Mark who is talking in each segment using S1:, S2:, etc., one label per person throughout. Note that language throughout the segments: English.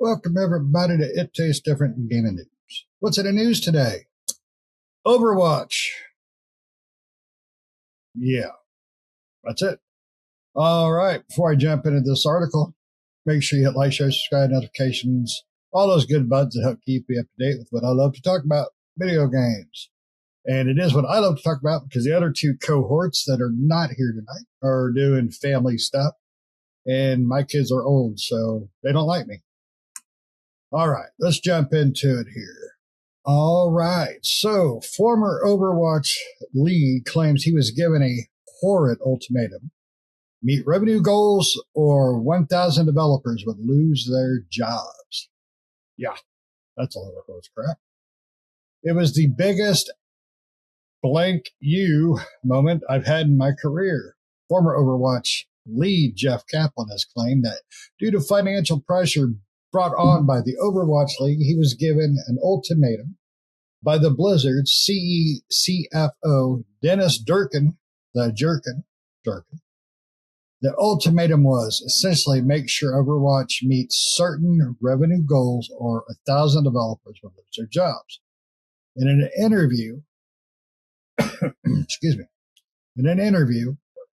S1: Welcome everybody to It Tastes Different in Gaming News. What's in the news today? Overwatch. Yeah, that's it. All right, before I jump into this article, make sure you hit like, share, subscribe, notifications, all those good buttons that help keep you up to date with what I love to talk about, video games. And it is what I love to talk about because the other two cohorts that are not here tonight are doing family stuff. And my kids are old, so they don't like me. All right, let's jump into it here. All right, so former Overwatch lead claims he was given a horrid ultimatum. Meet revenue goals or 1,000 developers would lose their jobs. Yeah, that's a lot of horse crap. It was the biggest blank you moment I've had in my career. Former Overwatch lead Jeff Kaplan has claimed that due to financial pressure brought on by the Overwatch League, he was given an ultimatum by the Blizzard CFO Dennis Durkin, the Jerkin. The ultimatum was essentially make sure Overwatch meets certain revenue goals or 1,000 developers will lose their jobs. In an interview,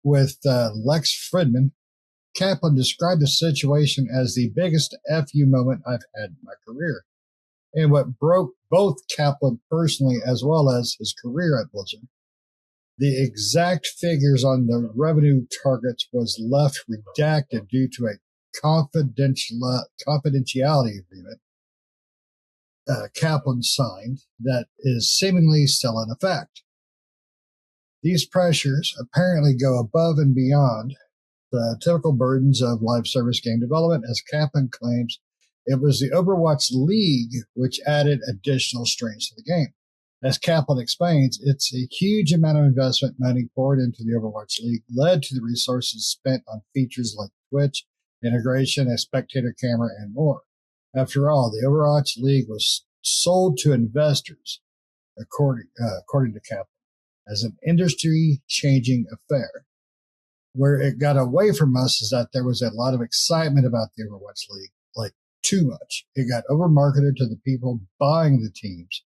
S1: with Lex Fridman, Kaplan described the situation as the biggest FU moment I've had in my career. And what broke both Kaplan personally as well as his career at Blizzard, the exact figures on the revenue targets was left redacted due to a confidentiality agreement Kaplan signed that is seemingly still in effect. These pressures apparently go above and beyond the typical burdens of live service game development, as Kaplan claims it was the Overwatch League which added additional strengths to the game. As Kaplan explains, it's a huge amount of investment money poured into the Overwatch League led to the resources spent on features like Twitch, integration, a spectator camera, and more. After all, the Overwatch League was sold to investors, according to Kaplan, as an industry-changing affair. Where it got away from us is that there was a lot of excitement about the Overwatch League, like too much. It got overmarketed to the people buying the teams,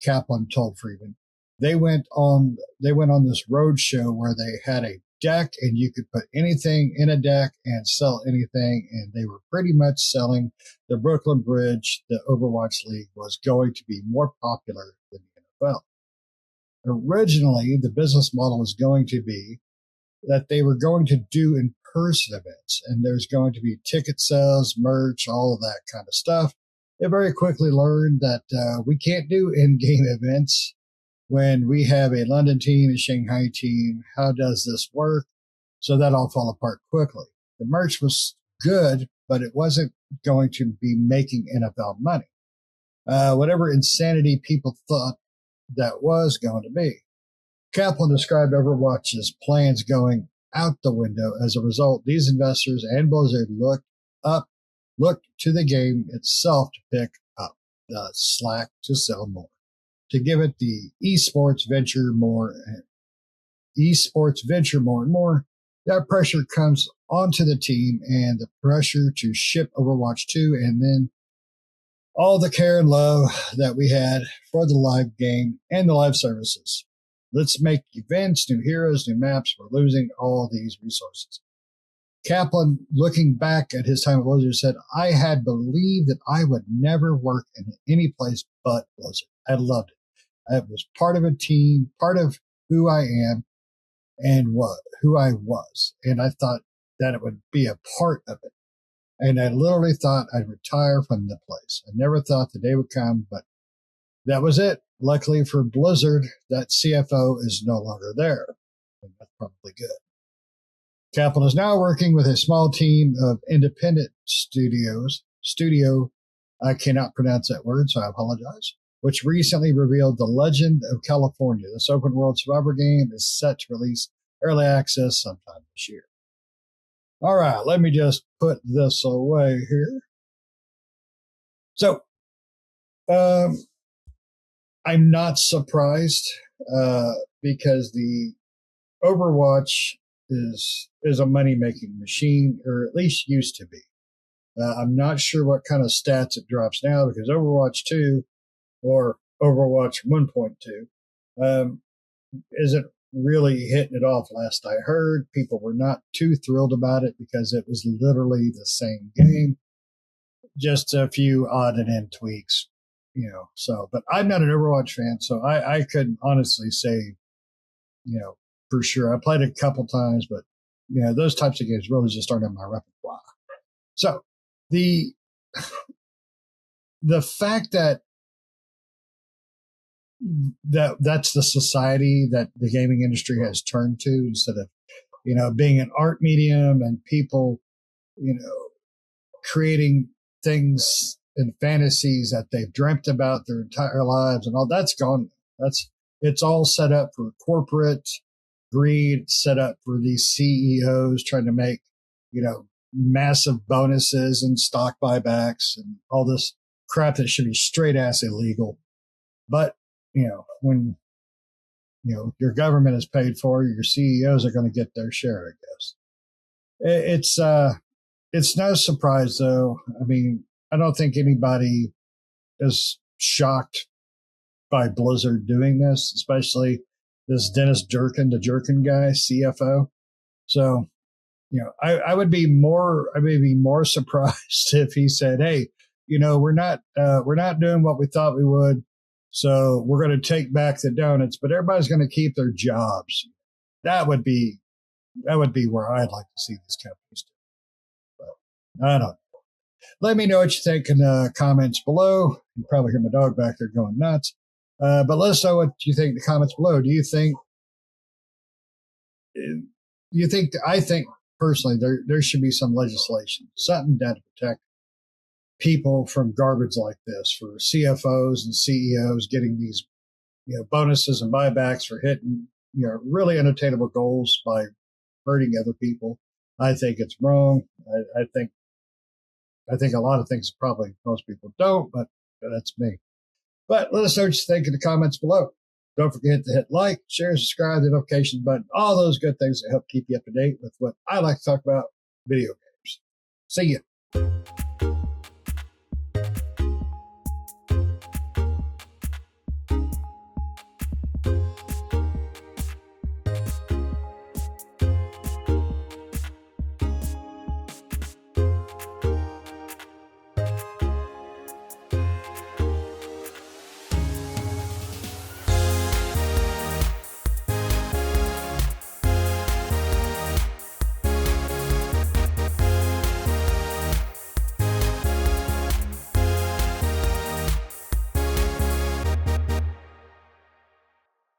S1: Kaplan told Friedman. They went on this road show where they had a deck and you could put anything in a deck and sell anything, and they were pretty much selling the Brooklyn Bridge. The Overwatch League was going to be more popular than the NFL. Originally, the business model was going to be that they were going to do in-person events, and there's going to be ticket sales, merch, all of that kind of stuff. They very quickly learned that we can't do in-game events when we have a London team, a Shanghai team. How does this work? So that all fell apart quickly. The merch was good, but it wasn't going to be making NFL money. Whatever insanity people thought that was going to be. Kaplan described Overwatch's plans going out the window. As a result, these investors and Blizzard looked to the game itself to pick up the slack to sell more, to give it the esports venture more and more. That pressure comes onto the team and the pressure to ship Overwatch 2 and then all the care and love that we had for the live game and the live services. Let's make events, new heroes, new maps. We're losing all these resources. Kaplan, looking back at his time at Blizzard, said, I had believed that I would never work in any place but Blizzard. I loved it. I was part of a team, part of who I am and who I was. And I thought that it would be a part of it. And I literally thought I'd retire from the place. I never thought the day would come, but that was it. Luckily for Blizzard, that CFO is no longer there. And that's probably good. Kaplan is now working with a small team of independent studios. I cannot pronounce that word, so I apologize. Which recently revealed The Legend of California. This open world survivor game is set to release early access sometime this year. All right, let me just put this away here. So, I'm not surprised because the Overwatch is a money-making machine, or at least used to be. I'm not sure what kind of stats it drops now because Overwatch 2 or Overwatch 1.2 isn't really hitting it off last I heard. People were not too thrilled about it because it was literally the same game, just a few odd and end tweaks, So, but I'm not an Overwatch fan, so I couldn't honestly say, for sure. I played it a couple times, but, those types of games really just aren't in my repertoire. So the fact that's the society that the gaming industry has turned to instead of, being an art medium and people, creating things and fantasies that they've dreamt about their entire lives and all that's gone. It's all set up for corporate greed, set up for these CEOs trying to make, massive bonuses and stock buybacks and all this crap that should be straight ass illegal. But, when, your government is paid for, your CEOs are going to get their share, I guess. It's no surprise, though. I mean, I don't think anybody is shocked by Blizzard doing this, especially this Dennis Durkin, the Jerkin guy, CFO. So, I would be more surprised if he said, "Hey, we're not doing what we thought we would, so we're going to take back the donuts, but everybody's going to keep their jobs." That would be where I'd like to see these companies do. But I don't know. Let me know what you think in the comments below. You probably hear my dog back there going nuts. But let us know what you think in the comments below. I think personally there should be some legislation, something to protect people from garbage like this, for CFOs and CEOs getting these, bonuses and buybacks for hitting, really unattainable goals by hurting other people. I think it's wrong. I think a lot of things probably most people don't, but that's me. But let us know what you think in the comments below. Don't forget to hit like, share, subscribe, the notification button, all those good things that help keep you up to date with what I like to talk about, video games. See ya.